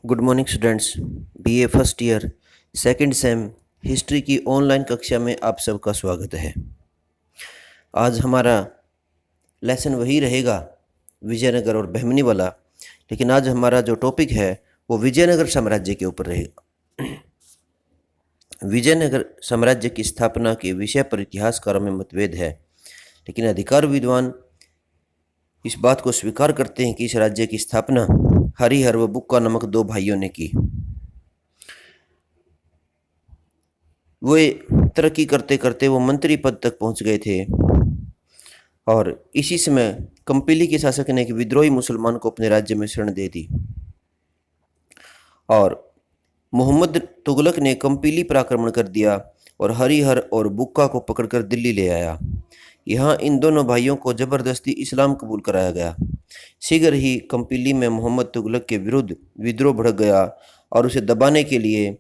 Good morning students. BA first year second same history की online कक्षा में आप सबका स्वागत है। आज हमारा लेसन वही रहेगा, विजयनगर और बहमनी वाला, लेकिन आज हमारा जो टॉपिक है वो विजयनगर साम्राज्य के ऊपर रहेगा। विजयनगर साम्राज्य की स्थापना के विषय पर इतिहासकारों में मतभेद है, लेकिन अधिकार विद्वान इस बात को स्वीकार करते हैं कि इस राज्य की स्थापना हरिहर व बुक्का नामक दो भाइयों ने की। वे तरक्की करते करते वो मंत्री पद तक पहुंच गए थे और इसी समय कंपिली के शासक ने एक विद्रोही मुसलमान को अपने राज्य में शरण दे दी और मोहम्मद तुगलक ने कंपिली पर आक्रमण कर दिया और हरिहर और बुक्का को पकड़कर दिल्ली ले आया। यहाँ इन दोनों भाइयों को जबरदस्ती इस्लाम कबूल कराया गया। शीघ्र ही कंपिली में मोहम्मद तुगलक के विरुद्ध विद्रोह भड़क गया और उसे दबाने के लिए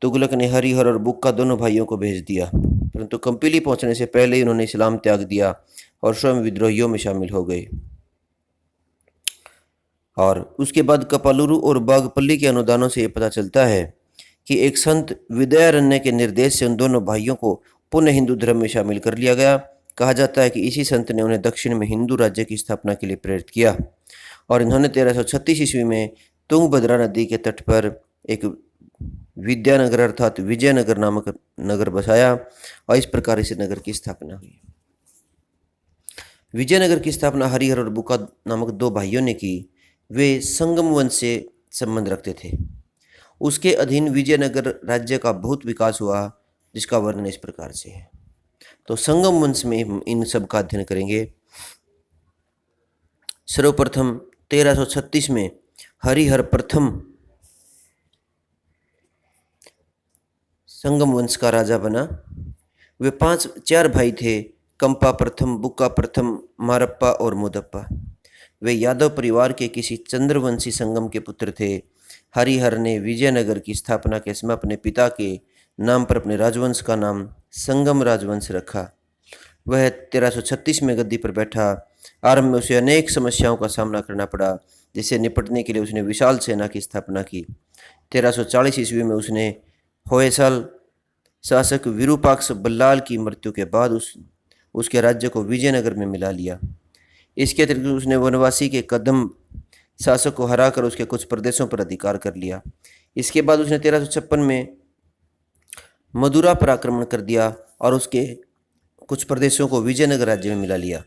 तुगलक ने हरिहर और बुक्का दोनों भाइयों को भेज दिया, परंतु कंपिली पहुंचने से पहले ही उन्होंने इस्लाम त्याग दिया और स्वयं विद्रोहियों में शामिल हो गए। और उसके बाद कपालुरु और बागपल्ली के अनुदानों से यह पता चलता है कि एक संत विद्यारण्य के निर्देश से उन दोनों भाइयों को पुनः हिंदू धर्म में शामिल कर लिया गया। कहा जाता है कि इसी संत ने उन्हें दक्षिण में हिंदू राज्य की स्थापना के लिए प्रेरित किया और इन्होंने 1336 ईस्वी में तुंगभद्रा नदी के तट पर एक विद्यानगर अर्थात विजयनगर नामक नगर बसाया और इस प्रकार इस नगर की स्थापना हुई। विजयनगर की स्थापना हरिहर और बुक्का नामक दो भाइयों ने की। वे संगम वंश से संबंध रखते थे। उसके अधीन विजयनगर राज्य का बहुत विकास हुआ, जिसका वर्णन इस प्रकार से है। तो संगम वंश में हम इन सब का अध्ययन करेंगे। सर्वप्रथम 1336 में हरिहर प्रथम संगम वंश का राजा बना। वे चार भाई थे, कंपा प्रथम, बुक्का प्रथम, मारप्पा और मुदप्पा। वे यादव परिवार के किसी चंद्रवंशी संगम के पुत्र थे। हरिहर ने विजयनगर की स्थापना के समय अपने पिता के नाम पर अपने राजवंश का नाम संगम राजवंश रखा। वह 1336 में गद्दी पर बैठा। आरंभ में उसे अनेक समस्याओं का सामना करना पड़ा, जिससे निपटने के लिए उसने विशाल सेना की स्थापना की। 1340 ईस्वी में उसने होयसल शासक विरूपाक्ष बल्लाल की मृत्यु के बाद उसके राज्य को विजयनगर में मिला लिया। इसके अतिरिक्त उसने वनवासी के कदम शासक को हराकर उसके कुछ प्रदेशों पर अधिकार कर लिया। इसके बाद उसने 1356 में मदुरा पर आक्रमण कर दिया और उसके कुछ प्रदेशों को विजयनगर राज्य में मिला लिया।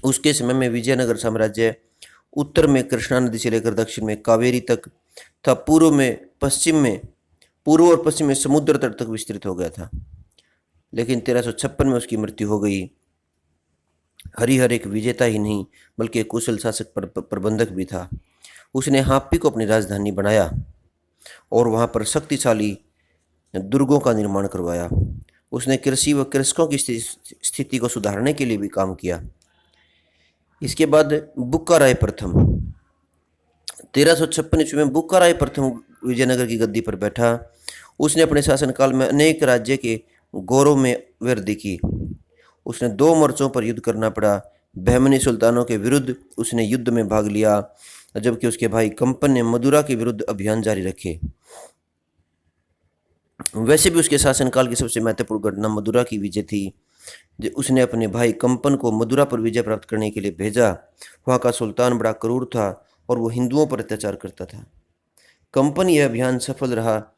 उसके समय में विजयनगर साम्राज्य उत्तर में कृष्णा नदी से लेकर दक्षिण में कावेरी तक था। पूर्व और पश्चिम में समुद्र तट तक विस्तृत हो गया था, लेकिन 1356 में उसकी मृत्यु हो गई। हरिहर एक विजेता ही नहीं बल्कि एक कुशल शासक प्रबंधक भी था। उसने हाप्पी को अपनी राजधानी बनाया और वहां पर शक्तिशाली दुर्गों का निर्माण करवाया। उसने कृषि व कृषकों की स्थिति को सुधारने के लिए भी काम किया। इसके बाद बुक्का राय प्रथम 1356 ईस्वी में बुक्का राय प्रथम विजयनगर की गद्दी पर बैठा। उसने अपने शासनकाल में अनेक राज्य के गौरव में वृद्धि की। उसने दो मोर्चों पर युद्ध करना पड़ा। बहमनी सुल्तानों के विरुद्ध उसने युद्ध में भाग लिया, जबकि उसके भाई कंपन ने मदुरा के विरुद्ध अभियान जारी रखे। वैसे भी उसके शासनकाल की सबसे महत्वपूर्ण घटना मदुरा की विजय थी। उसने अपने भाई कंपन को मदुरा पर विजय प्राप्त करने के लिए भेजा। वहाँ का सुल्तान बड़ा क्रूर था और वो हिंदुओं पर अत्याचार करता था। कंपन यह अभियान सफल रहा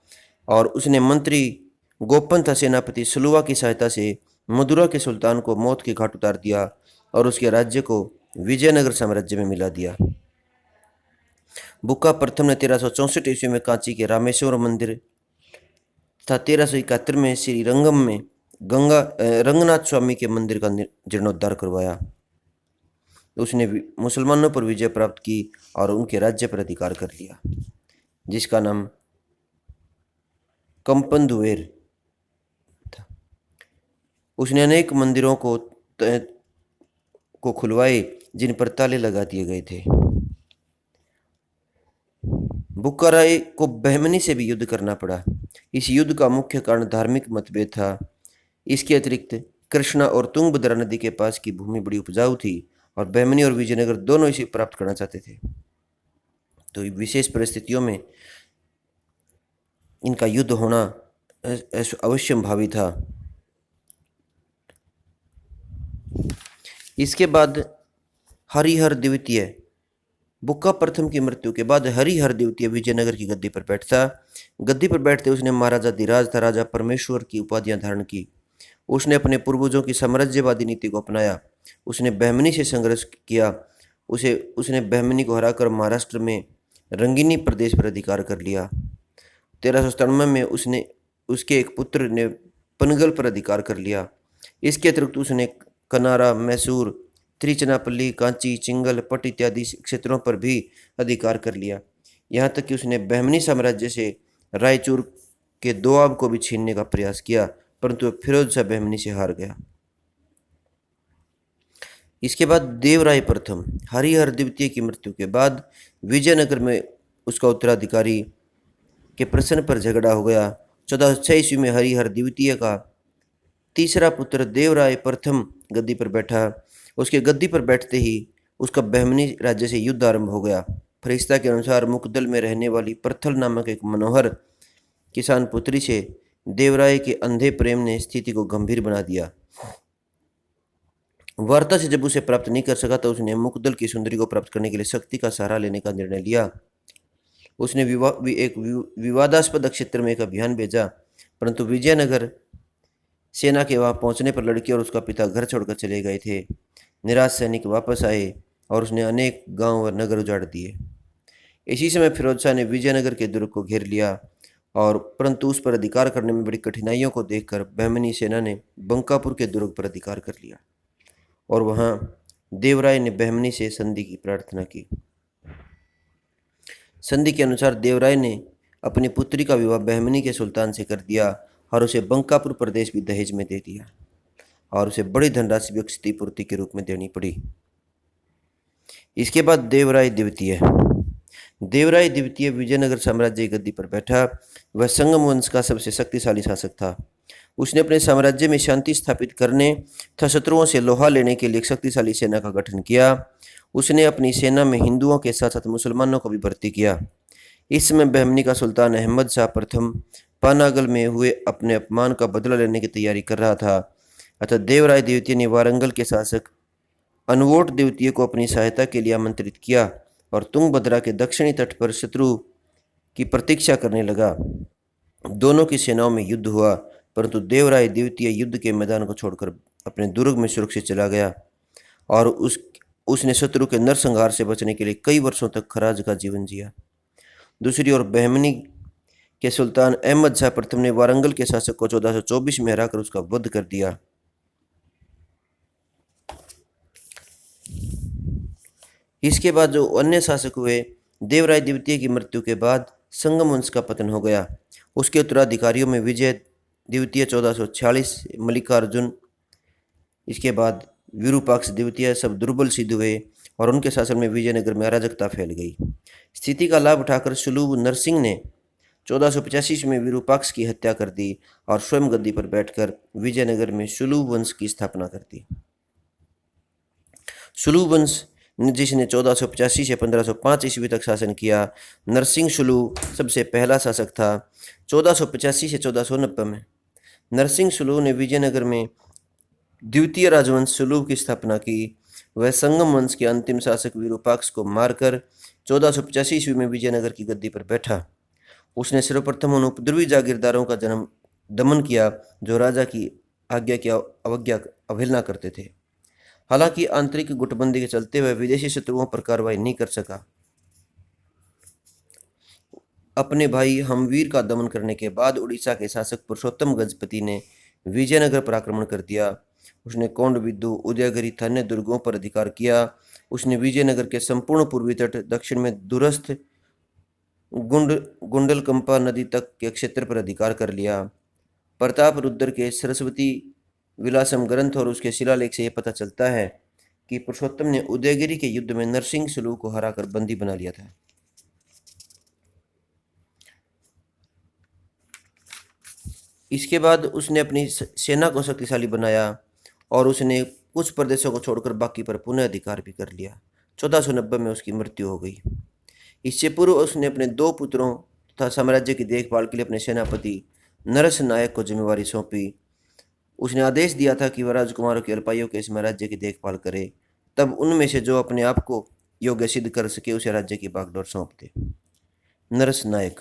और उसने मंत्री गोपंथ सेनापति सलुवा की सहायता से मदुरा के सुल्तान को मौत के घाट उतार दिया और उसके राज्य को विजयनगर साम्राज्य में मिला दिया। बुक्का प्रथम ने 1364 ईस्वी में कांची के रामेश्वर मंदिर तथा 1371 में श्री रंगम में रंगनाथ स्वामी के मंदिर का जीर्णोद्धार करवाया। उसने मुसलमानों पर विजय प्राप्त की और उनके राज्य पर अधिकार कर लिया, जिसका नाम कंपनदुएर था। उसने अनेक मंदिरों को खुलवाए जिन पर ताले लगा दिए गए थे। बुक्का राय को बहमनी से भी युद्ध करना पड़ा। इस युद्ध का मुख्य कारण धार्मिक मतभेद था। इसके अतिरिक्त कृष्णा और तुंगभद्रा नदी के पास की भूमि बड़ी उपजाऊ थी और बहमनी और विजयनगर दोनों इसे प्राप्त करना चाहते थे। तो विशेष परिस्थितियों में इनका युद्ध होना अवश्यंभावी था। इसके बाद हरिहर द्वितीय, बुक्का प्रथम की मृत्यु के बाद हरिहर द्वितीय विजयनगर की गद्दी पर बैठता। गद्दी पर बैठते उसने महाराजा धीराज तथा राजा परमेश्वर की उपाधियां धारण की। उसने अपने पूर्वजों की साम्राज्यवादी नीति को अपनाया। उसने बहमनी से संघर्ष किया। उसने बहमनी को हराकर महाराष्ट्र में रंगिनी प्रदेश पर अधिकार कर लिया। 1397 में उसने उसके एक पुत्र ने पनगल पर अधिकार कर लिया। इसके अतिरिक्त उसने कनारा, मैसूर, त्रिचनापल्ली, कांची, चिंगल, पट इत्यादि क्षेत्रों पर भी अधिकार कर लिया। यहाँ तक कि उसने बहमनी साम्राज्य से रायचूर के दोआब को भी छीनने का प्रयास किया, परंतु फिरोज शाह बहमनी से हार गया। इसके बाद देवराय प्रथम, हरिहर द्वितीय की मृत्यु के बाद विजयनगर में उसका उत्तराधिकारी के प्रश्न पर झगड़ा हो गया। 1406 ईस्वी में हरिहर द्वितीय का तीसरा पुत्र देवराय प्रथम गद्दी पर बैठा। उसके गद्दी पर बैठते ही उसका बहमनी राज्य से युद्ध आरंभ हो गया। फरिश्ता के अनुसार मुकदल में रहने वाली प्रथल नामक एक मनोहर किसान पुत्री से देवराय के अंधे प्रेम ने स्थिति को गंभीर बना दिया। वार्ता से जब उसे प्राप्त नहीं कर सका तो उसने मुकदल की सुंदरी को प्राप्त करने के लिए शक्ति का सहारा लेने का निर्णय लिया। उसने एक विवादास्पद क्षेत्र में एक अभियान भेजा, परंतु विजयनगर सेना के वहां पहुंचने पर लड़की और उसका पिता घर छोड़कर चले गए थे। निराश सैनिक वापस आए और उसने अनेक गांव और नगर उजाड़ दिए। इसी समय फिरोज शाह ने विजयनगर के दुर्ग को घेर लिया और परंतु उस पर अधिकार करने में बड़ी कठिनाइयों को देखकर बहमनी सेना ने बंकापुर के दुर्ग पर अधिकार कर लिया और वहां देवराय ने बहमनी से संधि की प्रार्थना की। संधि के अनुसार देवराय ने अपनी पुत्री का विवाह बहमनी के सुल्तान से कर दिया और उसे बंकापुर प्रदेश भी दहेज में दे दिया और उसे बड़ी धनराशि भी क्षतिपूर्ति के रूप में देनी पड़ी। इसके बाद देवराय द्वितीय विजयनगर साम्राज्य की गद्दी पर बैठा। वह संगम वंश का सबसे शक्तिशाली शासक था। उसने अपने साम्राज्य में शांति स्थापित करने तथा शत्रुओं से लोहा लेने के लिए एक शक्तिशाली सेना का गठन किया। उसने अपनी सेना में हिंदुओं के साथ साथ मुसलमानों को भी भर्ती किया। इस समय बहमनी का सुल्तान अहमद शाह प्रथम पानागल में हुए अपने अपमान का बदला लेने की तैयारी कर रहा था। अतः देवराय द्वितीय ने वारंगल के शासक अनवोट द्वितीय को अपनी सहायता के लिए आमंत्रित किया और तुंगभद्रा के दक्षिणी तट पर शत्रु की प्रतीक्षा करने लगा। दोनों की सेनाओं में युद्ध हुआ, परंतु देवराय द्वितीय युद्ध के मैदान को छोड़कर अपने दुर्ग में सुरक्षित चला गया और उसने शत्रु के नरसंहार से बचने के लिए कई वर्षों तक खराज का जीवन जिया। दूसरी ओर बहमनी के सुल्तान अहमद शाह प्रथम ने वारंगल के शासक को 1424 में हराकर उसका वध कर दिया। इसके बाद जो अन्य शासक हुए, देवराय द्वितीय की मृत्यु के बाद संगम वंश का पतन हो गया। उसके उत्तराधिकारियों में विजय द्वितीय 1446, मल्लिकार्जुन, इसके बाद विरूपाक्ष द्वितीय सब दुर्बल सिद्ध हुए और उनके शासन में विजयनगर में अराजकता फैल गई। स्थिति का लाभ उठाकर सुलूभ नरसिंह ने 1485 में विरूपाक्ष की हत्या कर दी और स्वयं गद्दी पर बैठकर विजयनगर में सुलूभ वंश की स्थापना कर दी। सुलूभ वंश जिसने 1485 से 1505 ईस्वी तक शासन किया। नरसिंह सुलू सबसे पहला शासक था। 1485 से 1490 में नरसिंह सुलू ने विजयनगर में द्वितीय राजवंश सुलू की स्थापना की। वह संगम वंश के अंतिम शासक विरूपाक्ष को मारकर 1485 ईस्वी में विजयनगर की गद्दी पर बैठा। उसने सर्वप्रथम उन उपद्रवी जागीरदारों का दमन किया जो राजा की आज्ञा की अवहेलना करते थे। हालांकि आंतरिक गुटबंदी के चलते वह विदेशी शत्रुओं पर कार्रवाई नहीं कर सका। अपने भाई हमवीर का दमन करने के बाद उड़ीसा के शासक पुरुषोत्तम गजपति ने विजयनगर पर आक्रमण कर दिया। उसने कोंडविद्दु, उदयगिरि, अन्य दुर्गों पर अधिकार किया। उसने विजयनगर के संपूर्ण पूर्वी तट, दक्षिण में दूरस्थ गुंडलकंपा नदी तक के क्षेत्र पर अधिकार कर लिया। प्रताप रुद्र के सरस्वती विलासम ग्रंथ और उसके शिलालेख से यह पता चलता है कि पुरुषोत्तम ने उदयगिरि के युद्ध में नरसिंह सुलू को हराकर बंदी बना लिया था। इसके बाद उसने अपनी सेना को शक्तिशाली बनाया और उसने कुछ प्रदेशों को छोड़कर बाकी पर पुनः अधिकार भी कर लिया। 1490 में उसकी मृत्यु हो गई। इससे पूर्व उसने अपने 2 पुत्रों तथा साम्राज्य की देखभाल के लिए अपने सेनापति नरस नायक को जिम्मेवारी सौंपी। उसने आदेश दिया था कि वह राजकुमारों के अल्पायुओं के इसमें राज्य की देखभाल करे, तब उनमें से जो अपने आप को योग्य सिद्ध कर सके उसे राज्य की बागडोर सौंप दे। नरस नायक।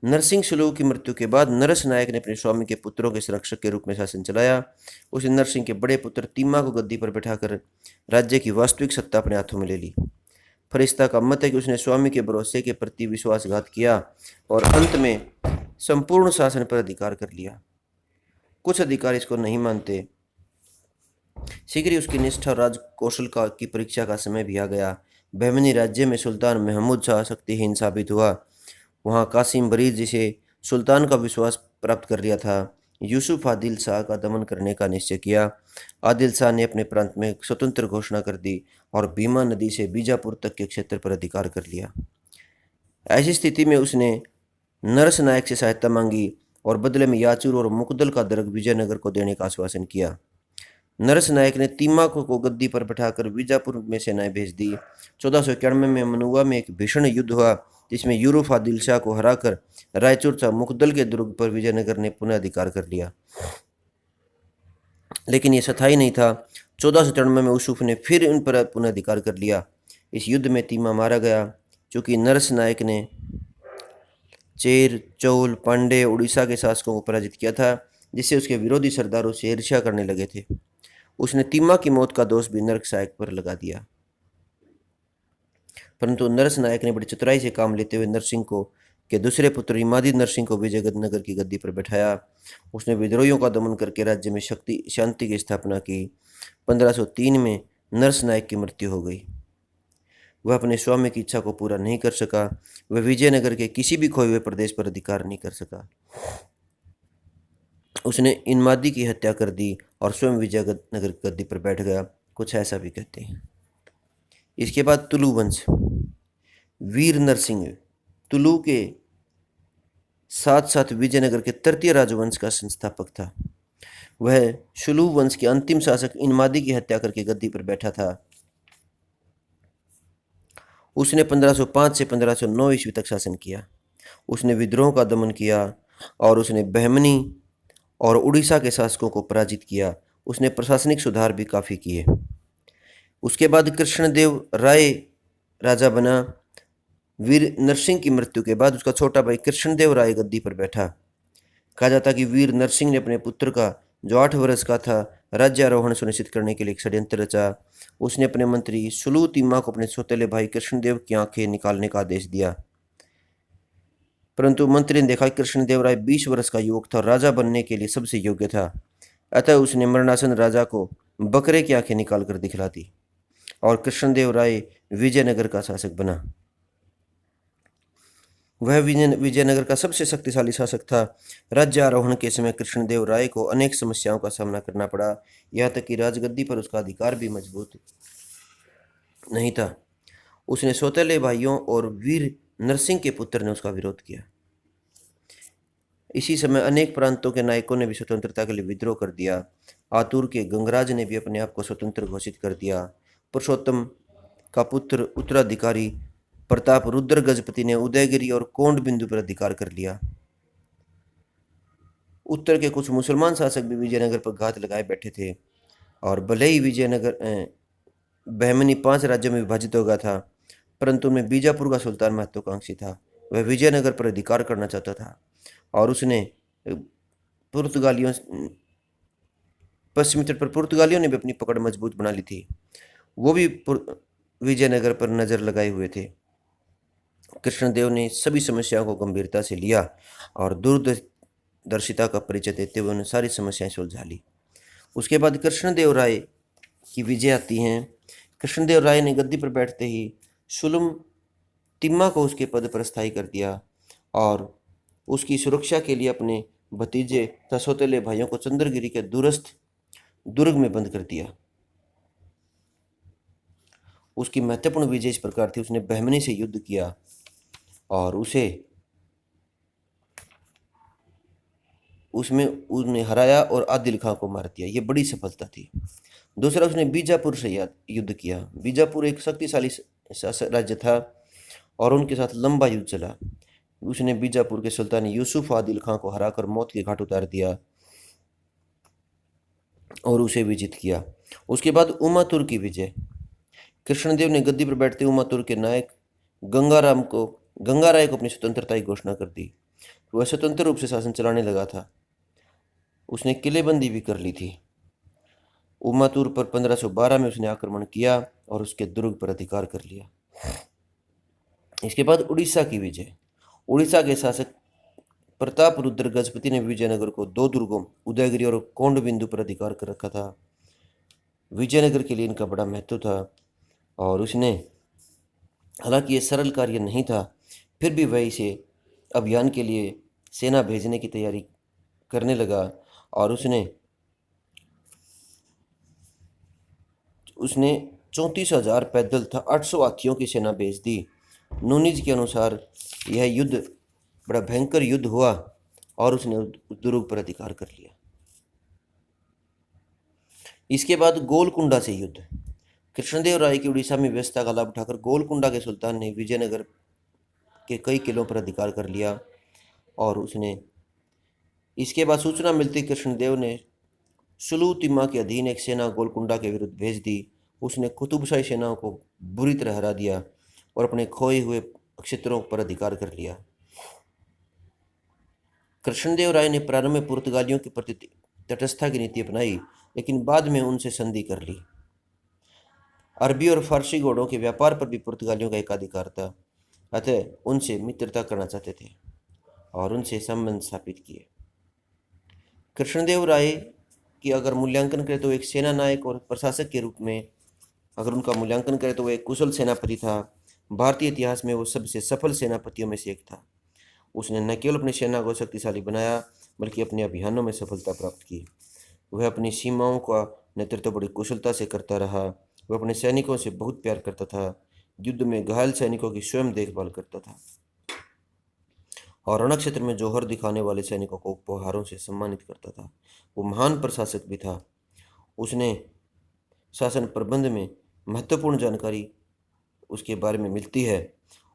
नरसिंह सुलू की मृत्यु के बाद नरस नायक ने अपने स्वामी के पुत्रों के संरक्षक के रूप में शासन चलाया। उसने नरसिंह के बड़े पुत्र तीमा को गद्दी पर बैठाकर राज्य की वास्तविक सत्ता अपने हाथों में ले ली। फरिश्ता का मत है कि उसने स्वामी के भरोसे के प्रति विश्वासघात किया और अंत में संपूर्ण शासन पर अधिकार कर लिया। कुछ अधिकारी इसको नहीं मानते। शीघ्र ही उसकी निष्ठा और राज कौशल की परीक्षा का समय भी आ गया। बहमनी राज्य में सुल्तान महमूद शाह शक्तिहीन साबित हुआ। वहाँ कासिम बरीद जिसे सुल्तान का विश्वास प्राप्त कर लिया था, यूसुफ आदिल शाह का दमन करने का निश्चय किया। आदिल शाह ने अपने प्रांत में स्वतंत्र घोषणा कर दी और भीमा नदी से बीजापुर तक के क्षेत्र पर अधिकार कर लिया। ऐसी स्थिति में उसने नरस नायक से सहायता मांगी और बदले में याचुर और मुकदल का दर्ग विजयनगर को देने का आश्वासन किया। नरस नायक ने तीमा को गद्दी पर बैठाकर बीजापुर में सेनाएं भेज दी। 1491 में मनुआ में एक भीषण युद्ध हुआ जिसमें यूसुफ आदिल शाह को हराकर रायचूर तथा मुकदल के दुर्ग पर विजयनगर ने पुनः अधिकार कर लिया। लेकिन ये स्थायी नहीं था। 1493 में यूसुफ ने फिर उन पर पुनः अधिकार कर लिया। इस युद्ध में तीमा मारा गया क्योंकि नरस नायक ने चेर, चौल, पांडे, उड़ीसा के शासकों को पराजित किया था, जिससे उसके विरोधी सरदारों से ईर्ष्या करने लगे थे। उसने तीमा की मौत का दोष भी नरस नायक पर लगा दिया, परंतु नरस नायक ने बड़ी चतुराई से काम लेते हुए नरसिंह को के दूसरे पुत्र इमादी नरसिंह को विजयनगर की गद्दी पर बैठाया। उसने विद्रोहियों का दमन करके राज्य में शांति की स्थापना की। 1503 में नरस नायक की मृत्यु हो गई। वह अपने स्वामी की इच्छा को पूरा नहीं कर सका। वह विजयनगर के किसी भी खोए हुए प्रदेश पर अधिकार नहीं कर सका। उसने इनमादी की हत्या कर दी और स्वयं विजयनगर की गद्दी पर बैठ गया। कुछ ऐसा भी कहते हैं। इसके बाद तुलु वंश। वीर नरसिंह तुलु के साथ साथ विजयनगर के तृतीय राजवंश का संस्थापक था। वह शुलू वंश के अंतिम शासक इनमादी की हत्या करके गद्दी पर बैठा था। उसने 1505 से 1509 ईस्वी तक शासन किया। उसने विद्रोह का दमन किया और उसने बहमनी और उड़ीसा के शासकों को पराजित किया। उसने प्रशासनिक सुधार भी काफ़ी किए। उसके बाद कृष्णदेव राय राजा बना। वीर नरसिंह की मृत्यु के बाद उसका छोटा भाई कृष्णदेव राय गद्दी पर बैठा। कहा जाता कि वीर नरसिंह ने अपने पुत्र का, जो 8 वर्ष का था, राज्यारोहण सुनिश्चित करने के लिए एक षड्यंत्र रचा। उसने अपने मंत्री सुलू तीमा को अपने सौतेले भाई कृष्णदेव की आंखें निकालने का आदेश दिया, परंतु मंत्री ने देखा कि कृष्णदेव राय 20 वर्ष का युवक था और राजा बनने के लिए सबसे योग्य था। अतः उसने मरणासन राजा को बकरे की आंखें निकाल कर दिखला दी और कृष्णदेव राय विजयनगर का शासक बना। वह विजयनगर का सबसे शक्तिशाली शासक था। राज्यारोहण के समय कृष्णदेव राय को अनेक समस्याओं का सामना करना पड़ा, यहाँ तक कि राजगद्दी पर उसका अधिकार भी मजबूत नहीं था। उसने सौतेले भाइयों और वीर नरसिंह के पुत्र ने उसका विरोध किया। इसी समय अनेक प्रांतों के नायकों ने भी स्वतंत्रता के लिए विद्रोह कर दिया। आतुर के गंगराज ने भी अपने आप को स्वतंत्र घोषित कर दिया। पुरुषोत्तम का पुत्र उत्तराधिकारी प्रताप रुद्र गजपति ने उदयगिरी और कोंड बिंदु पर अधिकार कर लिया। उत्तर के कुछ मुसलमान शासक भी विजयनगर पर घात लगाए बैठे थे और भले ही विजयनगर बहमनी 5 राज्यों में विभाजित हो गया था, परंतु उनमें बीजापुर का सुल्तान महत्वाकांक्षी था। वह विजयनगर पर अधिकार करना चाहता था और उसने पुर्तगालियों पश्चिमी तट पर पुर्तगालियों ने भी अपनी पकड़ मजबूत बना ली थी। वो भी विजयनगर पर नज़र लगाए हुए थे। कृष्णदेव ने सभी समस्याओं को गंभीरता से लिया और दूरदर्शिता का परिचय देते हुए उन्हें सारी समस्याएं सुलझा ली। उसके बाद कृष्णदेव राय की विजय आती हैं। कृष्णदेव राय ने गद्दी पर बैठते ही सुलम तिम्मा को उसके पद पर स्थायी कर दिया और उसकी सुरक्षा के लिए अपने भतीजे तथा सौतेले भाइयों को चंद्रगिरी के दूरस्थ दुर्ग में बंद कर दिया। उसकी महत्वपूर्ण विजय इस प्रकार थी, उसने बहमनी से युद्ध किया और उसमें उसने हराया और आदिल खां को मार दिया। ये बड़ी सफलता थी। दूसरा, उसने बीजापुर से युद्ध किया। बीजापुर एक शक्तिशाली राज्य था और उनके साथ लंबा युद्ध चला। उसने बीजापुर के सुल्तान यूसुफ आदिल खां को हराकर मौत के घाट उतार दिया और उसे विजित किया। उसके बाद उमातुर की विजय। कृष्णदेव ने गद्दी पर बैठते उमातुर के नायक गंगाराय को अपनी स्वतंत्रता की घोषणा कर दी। वह स्वतंत्र रूप से शासन चलाने लगा था। उसने किलेबंदी भी कर ली थी। उमातुर पर 1512 में उसने आक्रमण किया और उसके दुर्ग पर अधिकार कर लिया। इसके बाद उड़ीसा की विजय। उड़ीसा के शासक प्रताप रुद्र गजपति ने विजयनगर को 2 दुर्गों उदयगिरी और कोंडबिंदु पर अधिकार कर रखा था। विजयनगर के लिए इनका बड़ा महत्व था और उसने, हालांकि ये सरल कार्य नहीं था, फिर भी वह इसे अभियान के लिए सेना भेजने की तैयारी करने लगा और उसने 34,000 पैदल था 800 हाथियों की सेना भेज दी। नूनीज के अनुसार यह युद्ध बड़ा भयंकर युद्ध हुआ और उसने उस दुर्ग पर अधिकार कर लिया। इसके बाद गोलकुंडा से युद्ध। कृष्णदेव राय की उड़ीसा में व्यवस्था का लाभ उठाकर गोलकुंडा के सुल्तान ने विजयनगर के कई किलों पर अधिकार कर लिया और उसने, इसके बाद सूचना मिलती कृष्णदेव ने सुलूतिमा के अधीन एक सेना गोलकुंडा के विरुद्ध भेज दी। उसने कुतुबशाही सेनाओं को बुरी तरह हरा दिया और अपने खोए हुए क्षेत्रों पर अधिकार कर लिया। कृष्णदेव राय ने प्रारंभ में पुर्तगालियों के प्रति तटस्थता की नीति अपनाई, लेकिन बाद में उनसे संधि कर ली। अरबी और फारसी घोड़ों के व्यापार पर भी पुर्तगालियों का एकाधिकार था, अतः उनसे मित्रता करना चाहते थे और उनसे संबंध स्थापित किए। कृष्णदेव राय की अगर मूल्यांकन करें तो एक सेना नायक और प्रशासक के रूप में अगर उनका मूल्यांकन करें तो वह एक कुशल सेनापति था। भारतीय इतिहास में वो सबसे सफल सेनापतियों में से एक था। उसने न केवल अपनी सेना को शक्तिशाली बनाया बल्कि अपने अभियानों में सफलता प्राप्त की। वह अपनी सीमाओं का नेतृत्व बड़ी कुशलता से करता रहा। वह अपने सैनिकों से बहुत प्यार करता था। युद्ध में घायल सैनिकों की स्वयं देखभाल करता था और रण क्षेत्र में जौहर दिखाने वाले सैनिकों को उपहारों से सम्मानित करता था। वो महान प्रशासक भी था। उसने शासन प्रबंध में महत्वपूर्ण जानकारी उसके बारे में मिलती है।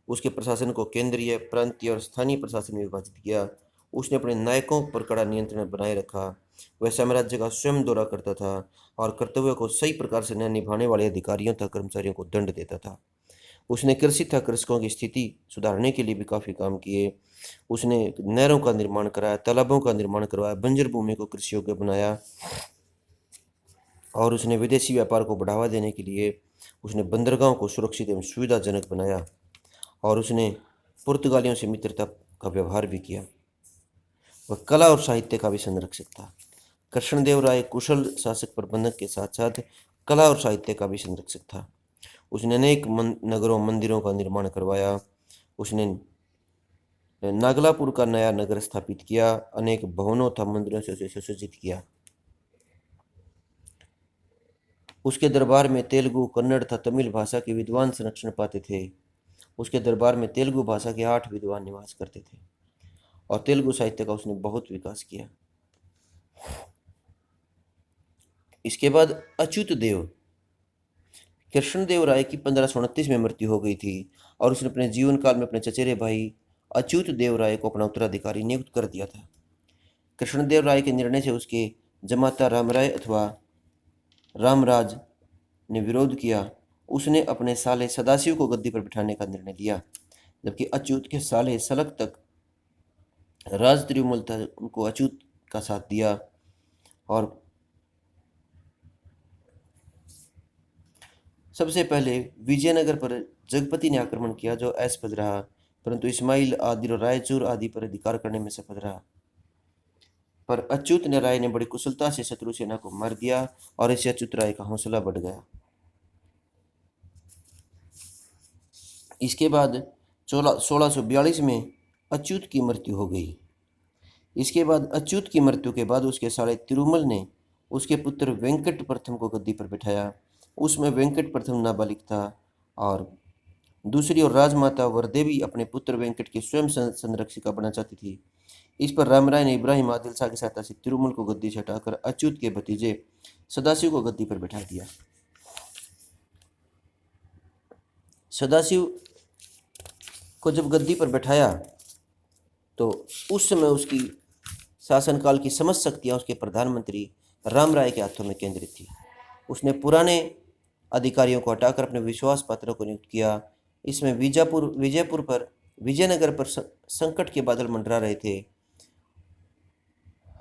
उसके प्रशासन को केंद्रीय, प्रांतीय और स्थानीय प्रशासन में विभाजित किया। उसने अपने नायकों पर कड़ा नियंत्रण बनाए रखा। वह साम्राज्य का स्वयं दौरा करता था और कर्तव्य को सही प्रकार से न निभाने वाले अधिकारियों तथा कर्मचारियों को दंड देता था। उसने कृषि तथा कृषकों की स्थिति सुधारने के लिए भी काफ़ी काम किए। उसने नहरों का निर्माण कराया, तालाबों का निर्माण करवाया, बंजर भूमि को कृषि योग्य बनाया और उसने विदेशी व्यापार को बढ़ावा देने के लिए उसने बंदरगाहों को सुरक्षित एवं सुविधाजनक बनाया और उसने पुर्तगालियों से मित्रता का व्यवहार भी किया। वह कला और साहित्य का भी संरक्षक था। कृष्णदेव राय कुशल शासक प्रबंधक के साथ साथ कला और साहित्य का भी संरक्षक था। उसने अनेक नगरों मंदिरों का निर्माण करवाया। उसने नागलापुर का नया नगर स्थापित किया। अनेक भवनों तथा मंदिरों से उसे सुसज्जित किया। उसके दरबार में तेलुगु, कन्नड़ तथा तमिल भाषा के विद्वान संरक्षण पाते थे। उसके दरबार में तेलुगु भाषा के 8 विद्वान निवास करते थे और तेलुगु साहित्य का उसने बहुत विकास किया। इसके बाद अच्युत देव। कृष्णदेव राय की 1529 में मृत्यु हो गई थी और उसने अपने जीवन काल में अपने चचेरे भाई अच्युत देव राय को अपना उत्तराधिकारी नियुक्त कर दिया था। कृष्णदेव राय के निर्णय से उसके जमाता रामराय अथवा रामराज ने विरोध किया। उसने अपने साले सदाशिव को गद्दी पर बिठाने का निर्णय लिया, जबकि अच्युत के साले सलग तक राज तिरुमल था, उनको अच्युत का साथ दिया और सबसे पहले विजयनगर पर जगपति ने आक्रमण किया जो असफल रहा, परंतु इस्माइल आदिल और रायचूर आदि पर अधिकार करने में सफल रहा। पर अच्युत ने राय ने बड़ी कुशलता से शत्रु सेना को मार दिया और इससे अच्युत राय का हौसला बढ़ गया। इसके बाद 1642 में अच्युत की मृत्यु हो गई। इसके बाद अच्युत की मृत्यु के बाद उसके साले तिरुमल ने उसके पुत्र वेंकट प्रथम को गद्दी पर बिठाया। उसमें वेंकट प्रथम नाबालिग था और दूसरी ओर राजमाता वरदेवी अपने पुत्र वेंकट की स्वयं संरक्षिका बनना चाहती थी। इस पर रामराय ने इब्राहिम आदिल शाह की सहायता से तिरुमल को गद्दी से हटाकर अच्युत के भतीजे सदाशिव को गद्दी पर बैठा दिया। सदाशिव को जब गद्दी पर बैठाया तो उस समय उसकी शासनकाल की समस्त शक्तियाँ उसके प्रधानमंत्री राम राय के हाथों में केंद्रित थी। उसने पुराने अधिकारियों को हटाकर अपने विश्वास पात्रों को नियुक्त किया। इसमें विजयनगर पर संकट के बादल मंडरा रहे थे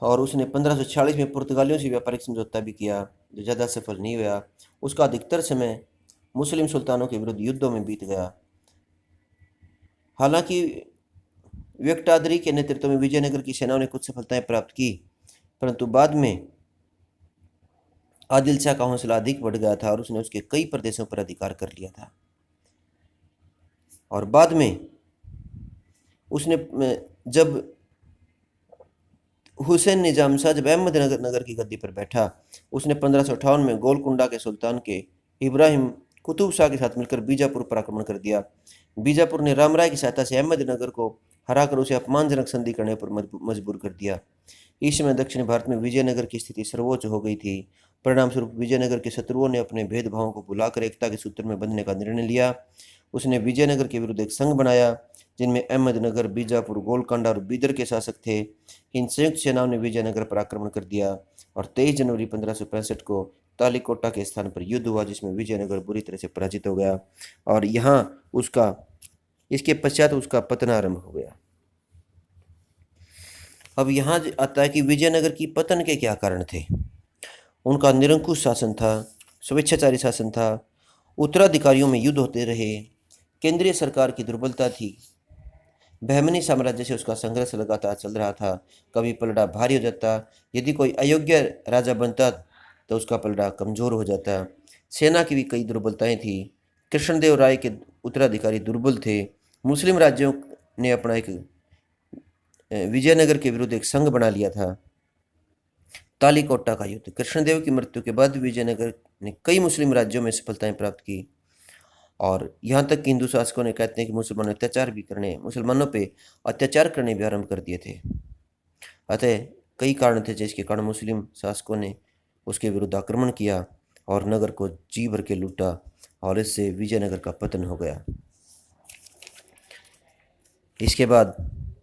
और उसने 1546 में पुर्तगालियों से व्यापारिक समझौता भी किया, जो ज़्यादा सफल नहीं हुआ। उसका अधिकतर समय मुस्लिम सुल्तानों के विरुद्ध युद्धों में बीत गया। हालांकि वेंकटाद्रि के नेतृत्व में विजयनगर की सेनाओं ने कुछ सफलताएं प्राप्त की, परंतु बाद में आदिल शाह का हौसला अधिक बढ़ गया था और उसने उसके कई प्रदेशों पर अधिकार कर लिया था। और बाद में उसने जब हुसैन निजाम शाह जब अहमदनगर की गद्दी पर बैठा, उसने 1558 में गोलकुंडा के सुल्तान के इब्राहिम कुतुब शाह के साथ मिलकर बीजापुर पर आक्रमण कर दिया। बीजापुर ने रामराय की सहायता से अहमदनगर को हराकर उसे अपमानजनक संधि करने पर मजबूर कर दिया। इस समय दक्षिण भारत में विजयनगर की स्थिति सर्वोच्च हो गई थी। परिणाम स्वरूप विजयनगर के शत्रुओं ने अपने भेदभावों को भुलाकर एकता के सूत्र में बंधने का निर्णय लिया। उसने विजयनगर के विरुद्ध एक संघ बनाया जिनमें अहमदनगर, बीजापुर, गोलकोंडा और बीदर के शासक थे। इन संयुक्त सेनाओं ने विजयनगर पर आक्रमण कर दिया और 23 जनवरी 1565 को तालीकोटा के स्थान पर युद्ध हुआ, जिसमें विजयनगर बुरी तरह से पराजित हो गया और इसके पश्चात उसका पतन आरंभ हो गया। अब यहाँ आता है कि विजयनगर की पतन के क्या कारण थे। उनका निरंकुश शासन था, स्वेच्छाचारी शासन था, उत्तराधिकारियों में युद्ध होते रहे, केंद्रीय सरकार की दुर्बलता थी, बहमनी साम्राज्य से उसका संघर्ष लगातार चल रहा था, कभी पलड़ा भारी हो जाता, यदि कोई अयोग्य राजा बनता तो उसका पलड़ा कमज़ोर हो जाता। सेना की भी कई दुर्बलताएं थी। कृष्णदेव राय के उत्तराधिकारी दुर्बल थे। मुस्लिम राज्यों ने अपना एक विजयनगर के विरुद्ध एक संघ बना लिया था। तालीकोटा का युद्ध, कृष्णदेव की मृत्यु के बाद विजयनगर ने कई मुस्लिम राज्यों में सफलताएं प्राप्त की और यहाँ तक कि हिंदू शासकों ने कहते हैं कि मुसलमानों पे अत्याचार करने भी आरंभ कर दिए थे। अतः कई कारण थे जिसके कारण मुस्लिम शासकों ने उसके विरुद्ध आक्रमण किया और नगर को जी भर के लूटा और इससे विजयनगर का पतन हो गया। इसके बाद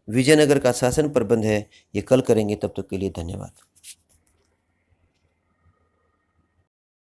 विजयनगर का शासन प्रबंध है, ये कल करेंगे। तब तक के लिए धन्यवाद।